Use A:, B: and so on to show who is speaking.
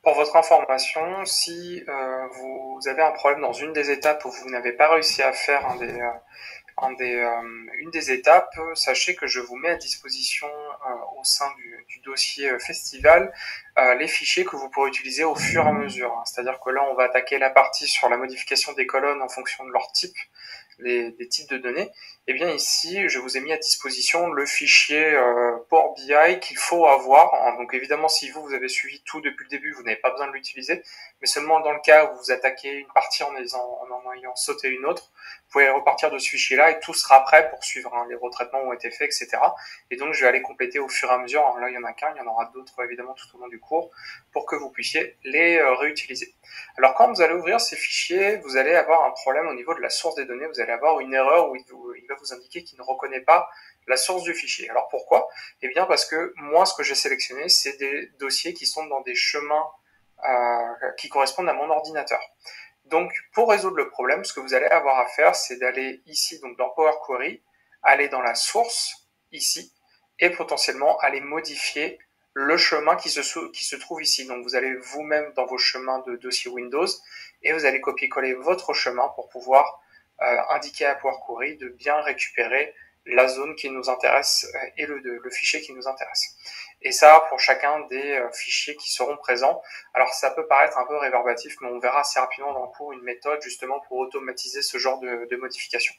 A: Pour votre information, si vous avez un problème dans une des étapes où vous n'avez pas réussi à faire une des étapes, sachez que je vous mets à disposition au sein du dossier festival les fichiers que vous pourrez utiliser au fur et à mesure. C'est-à-dire que là, on va attaquer la partie sur la modification des colonnes en fonction de leur type, des types de données. Et bien ici, je vous ai mis à disposition le fichier Power BI qu'il faut avoir. Donc évidemment, si vous avez suivi tout depuis le début, vous n'avez pas besoin de l'utiliser, mais seulement dans le cas où vous attaquez une partie en ayant sauté une autre, vous pouvez repartir de ce fichier-là et tout sera prêt pour suivre. Les retraitements ont été faits, etc. Et donc je vais aller compléter au fur et à mesure. Alors là, il y en a qu'un, il y en aura d'autres évidemment tout au long du cours pour que vous puissiez les réutiliser. Alors quand vous allez ouvrir ces fichiers, vous allez avoir un problème au niveau de la source des données. Vous allez avoir une erreur où il va vous indiquer qu'il ne reconnaît pas la source du fichier. Alors pourquoi? Eh bien parce que moi, ce que j'ai sélectionné, c'est des dossiers qui sont dans des chemins qui correspondent à mon ordinateur. Donc, pour résoudre le problème, ce que vous allez avoir à faire, c'est d'aller ici, donc dans Power Query, aller dans la source, ici, et potentiellement aller modifier le chemin qui se trouve ici. Donc, vous allez vous-même dans vos chemins de dossier Windows, et vous allez copier-coller votre chemin pour pouvoir indiquer à Power Query de bien récupérer la zone qui nous intéresse et le fichier qui nous intéresse. Et ça pour chacun des fichiers qui seront présents. Alors ça peut paraître un peu réverbatif, mais on verra assez rapidement dans le cours une méthode justement pour automatiser ce genre de modification.